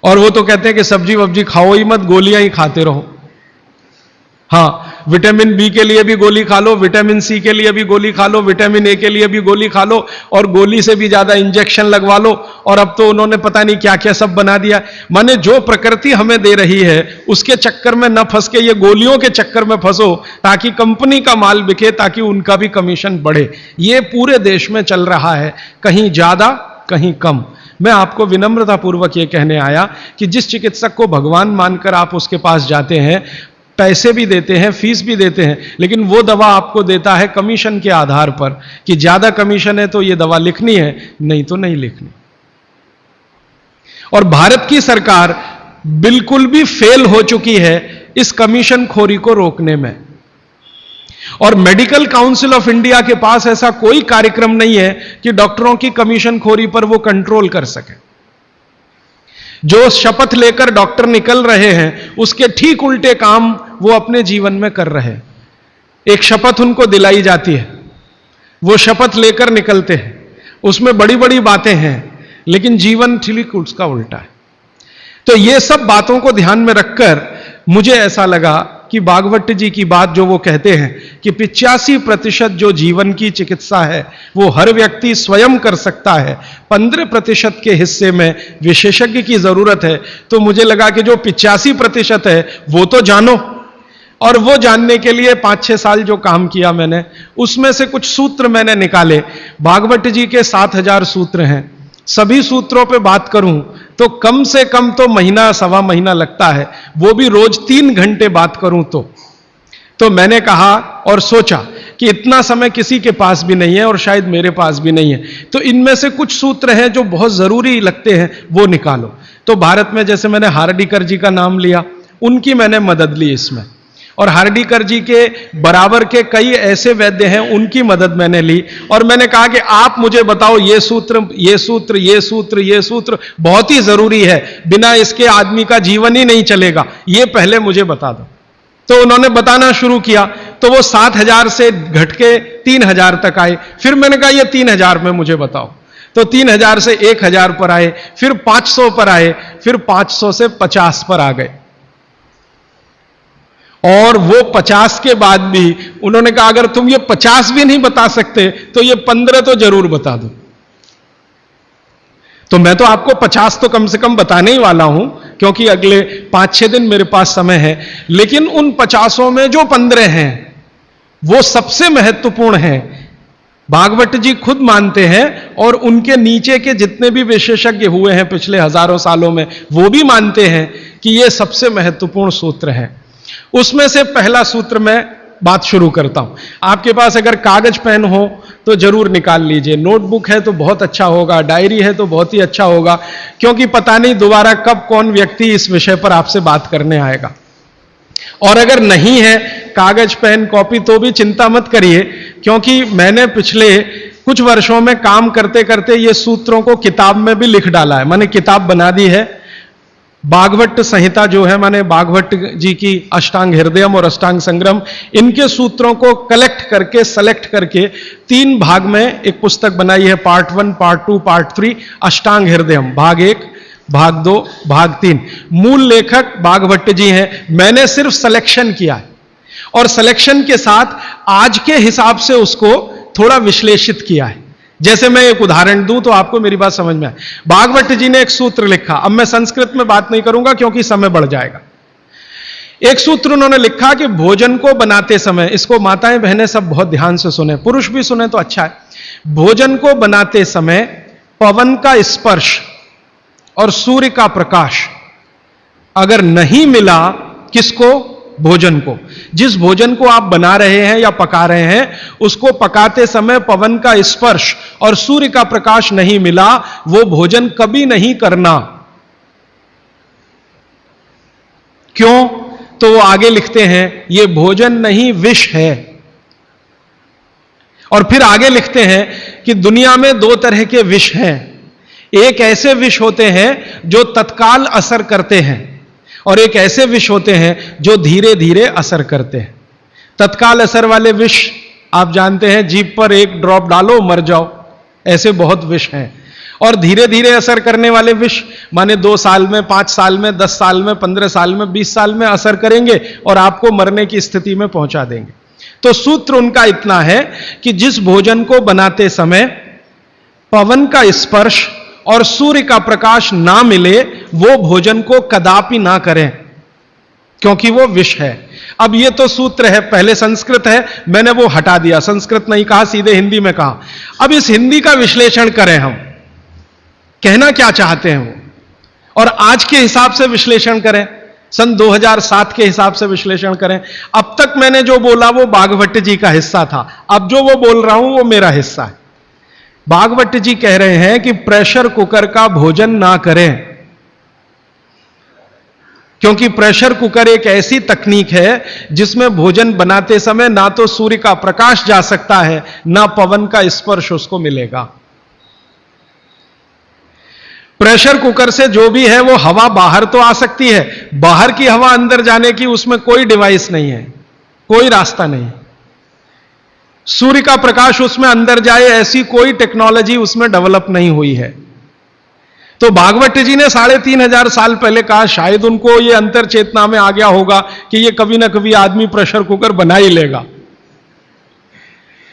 और वो तो कहते हैं कि सब्जी वब्जी खाओ ही मत, गोलियां ही खाते रहो। हाँ, विटामिन बी के लिए भी गोली खा लो, विटामिन सी के लिए भी गोली खा लो, विटामिन ए के लिए भी गोली खा लो, और गोली से भी ज्यादा इंजेक्शन लगवा लो, और अब तो उन्होंने पता नहीं क्या क्या सब बना दिया। माने जो प्रकृति हमें दे रही है उसके चक्कर में न फंस के ये गोलियों के चक्कर में फंसो, ताकि कंपनी का माल बिके, ताकि उनका भी कमीशन बढ़े। ये पूरे देश में चल रहा है, कहीं ज्यादा कहीं कम। मैं आपको विनम्रतापूर्वक ये कहने आया कि जिस चिकित्सक को भगवान मानकर आप उसके पास जाते हैं, पैसे भी देते हैं, फीस भी देते हैं, लेकिन वो दवा आपको देता है कमीशन के आधार पर कि ज्यादा कमीशन है तो ये दवा लिखनी है, नहीं तो नहीं लिखनी। और भारत की सरकार बिल्कुल भी फेल हो चुकी है इस कमीशन खोरी को रोकने में। और मेडिकल काउंसिल ऑफ इंडिया के पास ऐसा कोई कार्यक्रम नहीं है कि डॉक्टरों की कमीशन खोरी पर वो कंट्रोल कर सके। जो शपथ लेकर डॉक्टर निकल रहे हैं उसके ठीक उल्टे काम वो अपने जीवन में कर रहे हैं। एक शपथ उनको दिलाई जाती है, वो शपथ लेकर निकलते हैं, उसमें बड़ी बड़ी बातें हैं, लेकिन जीवन ठीक उसका उल्टा है। तो ये सब बातों को ध्यान में रखकर मुझे ऐसा लगा कि भागवत जी की बात जो वो कहते हैं कि 85% जो जीवन की चिकित्सा है वो हर व्यक्ति स्वयं कर सकता है, 15% के हिस्से में विशेषज्ञ की जरूरत है। तो मुझे लगा कि जो 85% है वो तो जानो, और वो जानने के लिए 5-6 साल जो काम किया मैंने, उसमें से कुछ सूत्र मैंने निकाले। भागवत जी के 7000 सूत्र हैं, सभी सूत्रों पे बात करूं तो कम से कम तो महीना सवा महीना लगता है, वो भी रोज 3 घंटे बात करूं तो मैंने कहा और सोचा कि इतना समय किसी के पास भी नहीं है और शायद मेरे पास भी नहीं है, तो इनमें से कुछ सूत्र हैं जो बहुत जरूरी लगते हैं, वो निकालो। तो भारत में जैसे मैंने हार्डीकर जी का नाम लिया, उनकी मैंने मदद ली इसमें, और हार्डीकर जी के बराबर के कई ऐसे वैद्य हैं, उनकी मदद मैंने ली। और मैंने कहा कि आप मुझे बताओ ये सूत्र ये सूत्र ये सूत्र ये सूत्र बहुत ही जरूरी है, बिना इसके आदमी का जीवन ही नहीं चलेगा, ये पहले मुझे बता दो। तो उन्होंने बताना शुरू किया, तो वो 7000 से घट के 3000 तक आए। फिर मैंने कहा ये 3000 में मुझे बताओ, तो 3000 से 1000 पर आए, फिर 500 पर आए, फिर 500 से 50 पर आ गए। और वो 50 के बाद भी उन्होंने कहा अगर तुम ये 50 भी नहीं बता सकते तो ये 15 तो जरूर बता दो। तो मैं तो आपको 50 तो कम से कम बताने ही वाला हूं, क्योंकि अगले 5-6 दिन मेरे पास समय है। लेकिन उन 50 में जो 15 हैं वो सबसे महत्वपूर्ण हैं, भागवत जी खुद मानते हैं, और उनके नीचे के जितने भी विशेषज्ञ हुए हैं पिछले हजारों सालों में, वो भी मानते हैं कि ये सबसे महत्वपूर्ण सूत्र हैं। उसमें से पहला सूत्र मैं बात शुरू करता हूं। आपके पास अगर कागज पेन हो तो जरूर निकाल लीजिए, नोटबुक है तो बहुत अच्छा होगा, डायरी है तो बहुत ही अच्छा होगा, क्योंकि पता नहीं दोबारा कब कौन व्यक्ति इस विषय पर आपसे बात करने आएगा। और अगर नहीं है कागज पेन कॉपी तो भी चिंता मत करिए, क्योंकि मैंने पिछले कुछ वर्षों में काम करते करते ये सूत्रों को किताब में भी लिख डाला है। मैंने किताब बना दी है, भागवत संहिता जो है, माने भागवत जी की अष्टांग हृदयम और अष्टांग संग्रम, इनके सूत्रों को कलेक्ट करके सेलेक्ट करके 3 भाग में एक पुस्तक बनाई है, पार्ट 1, पार्ट 2, पार्ट 3, अष्टांग हृदयम, भाग 1, भाग 2, भाग 3। मूल लेखक भागवत जी हैं, मैंने सिर्फ सिलेक्शन किया है, और सिलेक्शन के साथ आज के हिसाब से उसको थोड़ा विश्लेषित किया है। जैसे मैं एक उदाहरण दूं तो आपको मेरी बात समझ में आए। भागवत जी ने एक सूत्र लिखा, अब मैं संस्कृत में बात नहीं करूंगा क्योंकि समय बढ़ जाएगा। एक सूत्र उन्होंने लिखा कि भोजन को बनाते समय, इसको माताएं बहनें सब बहुत ध्यान से सुने, पुरुष भी सुने तो अच्छा है। भोजन को बनाते समय पवन का स्पर्श और सूर्य का प्रकाश अगर नहीं मिला, किसको? भोजन को। जिस भोजन को आप बना रहे हैं या पका रहे हैं, उसको पकाते समय पवन का स्पर्श और सूर्य का प्रकाश नहीं मिला, वो भोजन कभी नहीं करना। क्यों? तो वो आगे लिखते हैं, ये भोजन नहीं विष है। और फिर आगे लिखते हैं कि दुनिया में 2 तरह के विष हैं। एक ऐसे विष होते हैं जो तत्काल असर करते हैं, और एक ऐसे विष होते हैं जो धीरे धीरे असर करते हैं। तत्काल असर वाले विष आप जानते हैं, जीभ पर 1 ड्रॉप डालो मर जाओ, ऐसे बहुत विष हैं। और धीरे धीरे असर करने वाले विष माने 2 साल में, 5 साल में, 10 साल में, 15 साल में, 20 साल में असर करेंगे और आपको मरने की स्थिति में पहुंचा देंगे। तो सूत्र उनका इतना है कि जिस भोजन को बनाते समय पवन का स्पर्श और सूर्य का प्रकाश ना मिले, वो भोजन को कदापि ना करें, क्योंकि वो विष है। अब ये तो सूत्र है, पहले संस्कृत है, मैंने वो हटा दिया, संस्कृत नहीं कहा, सीधे हिंदी में कहा। अब इस हिंदी का विश्लेषण करें, हम कहना क्या चाहते हैं वो, और आज के हिसाब से विश्लेषण करें, सन 2007 के हिसाब से विश्लेषण करें। अब तक मैंने जो बोला वो बागभट्ट जी का हिस्सा था, अब जो वो बोल रहा हूं वो मेरा हिस्सा है। बागभट्ट जी कह रहे हैं कि प्रेशर कुकर का भोजन ना करें, क्योंकि प्रेशर कुकर एक ऐसी तकनीक है जिसमें भोजन बनाते समय ना तो सूर्य का प्रकाश जा सकता है, ना पवन का स्पर्श उसको मिलेगा। प्रेशर कुकर से जो भी है वो हवा बाहर तो आ सकती है, बाहर की हवा अंदर जाने की उसमें कोई डिवाइस नहीं है, कोई रास्ता नहीं। सूर्य का प्रकाश उसमें अंदर जाए ऐसी कोई टेक्नोलॉजी उसमें डेवलप नहीं हुई है। तो भागवत जी ने 3500 साल पहले कहा, शायद उनको ये अंतर चेतना में आ गया होगा कि ये कभी ना कभी आदमी प्रेशर कुकर बना ही लेगा।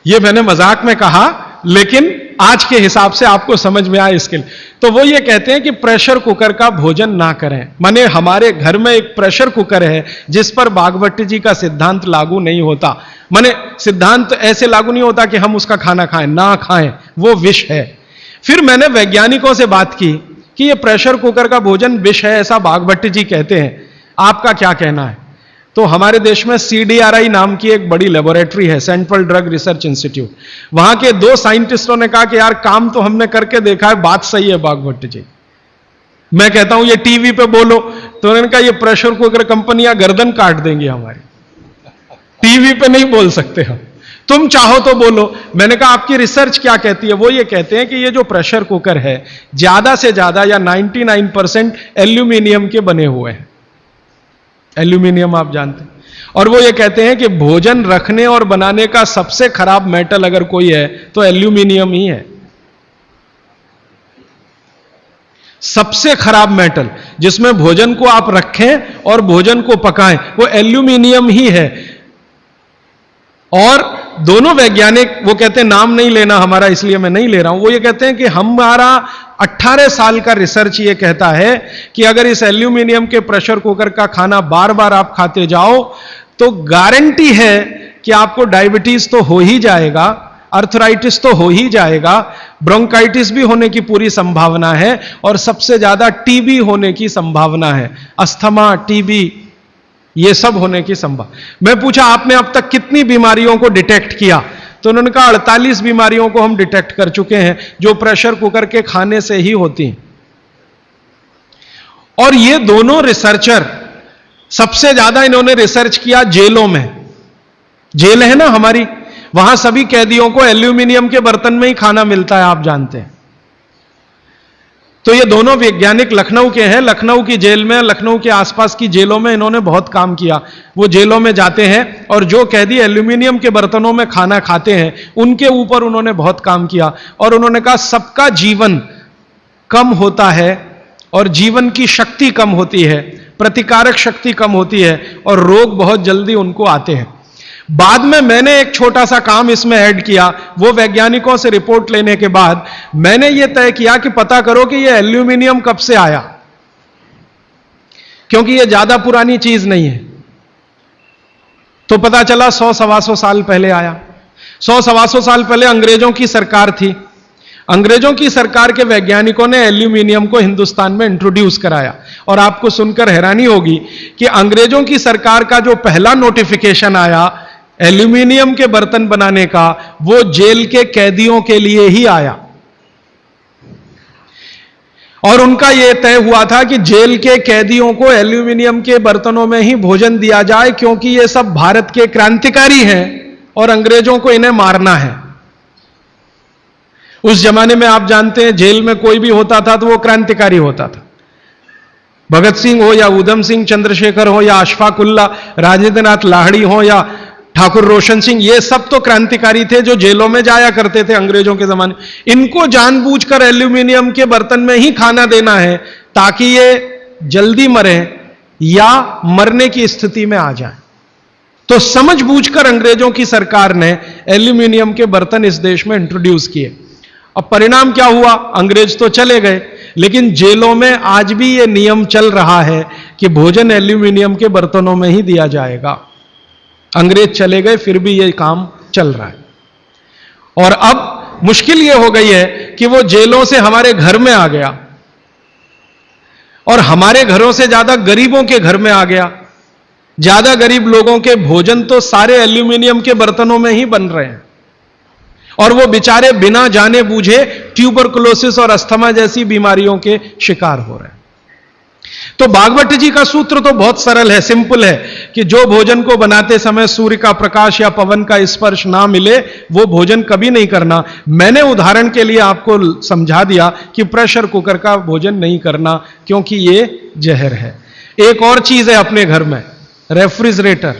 ये मैंने मजाक में कहा, लेकिन आज के हिसाब से आपको समझ में आए इसके लिए। तो वो ये कहते हैं कि प्रेशर कुकर का भोजन ना करें, माने हमारे घर में एक प्रेशर कुकर है जिस पर भागवत जी का सिद्धांत लागू नहीं होता। माने सिद्धांत ऐसे लागू नहीं होता कि हम उसका खाना खाएं, ना खाएं, वो विष है। फिर मैंने वैज्ञानिकों से बात की कि ये प्रेशर कुकर का भोजन विष है, ऐसा भागवत जी कहते हैं, आपका क्या कहना है? तो हमारे देश में CDRI नाम की एक बड़ी लेबोरेटरी है, सेंट्रल ड्रग रिसर्च इंस्टीट्यूट, वहां के 2 साइंटिस्टों ने कहा कि यार काम तो हमने करके देखा है, बात सही है भागवत जी। मैं कहता हूं ये टीवी पे बोलो, तो उन्होंने कहा ये प्रेशर कुकर कंपनियां गर्दन काट देंगी हमारी, टीवी पे नहीं बोल सकते हम, तुम चाहो तो बोलो। मैंने कहा आपकी रिसर्च क्या कहती है? वो ये कहते हैं कि ये जो प्रेशर कुकर है ज्यादा से ज्यादा या 99% एल्यूमिनियम के बने हुए हैं। एल्यूमिनियम आप जानते हैं। और वो ये कहते हैं कि भोजन रखने और बनाने का सबसे खराब मेटल अगर कोई है तो एल्यूमिनियम ही है। सबसे खराब मेटल जिसमें भोजन को आप रखें और भोजन को पकाएं वो एल्यूमिनियम ही है। और दोनों वैज्ञानिक, वो कहते हैं नाम नहीं लेना हमारा, इसलिए मैं नहीं ले रहा हूं, वो ये कहते हैं कि हमारा 18 साल का रिसर्च ये कहता है कि अगर इस एल्यूमिनियम के प्रेशर कुकर का खाना बार बार आप खाते जाओ तो गारंटी है कि आपको डायबिटीज तो हो ही जाएगा, अर्थराइटिस तो हो ही जाएगा, ब्रोंकाइटिस भी होने की पूरी संभावना है, और सबसे ज्यादा टीबी होने की संभावना है, अस्थमा, टीबी, ये सब होने की संभावना। मैं पूछा आपने अब तक कितनी बीमारियों को डिटेक्ट किया? तो उन्होंने कहा 48 बीमारियों को हम डिटेक्ट कर चुके हैं जो प्रेशर कुकर के खाने से ही होती हैं। और ये दोनों रिसर्चर, सबसे ज्यादा इन्होंने रिसर्च किया जेलों में। जेल है ना हमारी, वहां सभी कैदियों को एल्यूमिनियम के बर्तन में ही खाना मिलता है, आप जानते हैं। तो ये दोनों वैज्ञानिक लखनऊ के हैं, लखनऊ की जेल में, लखनऊ के आसपास की जेलों में इन्होंने बहुत काम किया। वो जेलों में जाते हैं और जो कैदी एल्यूमिनियम के बर्तनों में खाना खाते हैं उनके ऊपर उन्होंने बहुत काम किया। और उन्होंने कहा सबका जीवन कम होता है और जीवन की शक्ति कम होती है, प्रतिकारक शक्ति कम होती है और रोग बहुत जल्दी उनको आते हैं। बाद में मैंने एक छोटा सा काम इसमें ऐड किया। वो वैज्ञानिकों से रिपोर्ट लेने के बाद मैंने ये तय किया कि पता करो कि ये एल्यूमिनियम कब से आया, क्योंकि ये ज्यादा पुरानी चीज नहीं है। तो पता चला 100-125 साल पहले आया। 100-125 साल पहले अंग्रेजों की सरकार थी। अंग्रेजों की सरकार के वैज्ञानिकों ने एल्यूमिनियम को हिंदुस्तान में इंट्रोड्यूस कराया। और आपको सुनकर हैरानी होगी कि अंग्रेजों की सरकार का जो पहला नोटिफिकेशन आया एल्यूमिनियम के बर्तन बनाने का, वो जेल के कैदियों के लिए ही आया। और उनका यह तय हुआ था कि जेल के कैदियों को एल्यूमिनियम के बर्तनों में ही भोजन दिया जाए, क्योंकि ये सब भारत के क्रांतिकारी हैं और अंग्रेजों को इन्हें मारना है। उस जमाने में आप जानते हैं जेल में कोई भी होता था तो वो क्रांतिकारी होता था। भगत सिंह हो या उधम सिंह, चंद्रशेखर हो या अशफाक उल्ला, राजेंद्र नाथ लाहिड़ी हो या ठाकुर रोशन सिंह, ये सब तो क्रांतिकारी थे जो जेलों में जाया करते थे अंग्रेजों के जमाने। इनको जानबूझकर एल्यूमिनियम के बर्तन में ही खाना देना है ताकि ये जल्दी मरे या मरने की स्थिति में आ जाए। तो समझबूझकर अंग्रेजों की सरकार ने एल्यूमिनियम के बर्तन इस देश में इंट्रोड्यूस किए। अब परिणाम क्या हुआ? अंग्रेज तो चले गए, लेकिन जेलों में आज भी यह नियम चल रहा है कि भोजन एल्यूमिनियम के बर्तनों में ही दिया जाएगा। अंग्रेज चले गए, फिर भी यह काम चल रहा है। और अब मुश्किल यह हो गई है कि वो जेलों से हमारे घर में आ गया, और हमारे घरों से ज्यादा गरीबों के घर में आ गया। ज्यादा गरीब लोगों के भोजन तो सारे एल्यूमिनियम के बर्तनों में ही बन रहे हैं, और वो बेचारे बिना जाने बूझे ट्यूबरकुलोसिस और अस्थमा जैसी बीमारियों के शिकार हो रहे हैं। तो भागवत जी का सूत्र तो बहुत सरल है, सिंपल है कि जो भोजन को बनाते समय सूर्य का प्रकाश या पवन का स्पर्श ना मिले वो भोजन कभी नहीं करना। मैंने उदाहरण के लिए आपको समझा दिया कि प्रेशर कुकर का भोजन नहीं करना, क्योंकि ये जहर है। एक और चीज है अपने घर में, रेफ्रिजरेटर।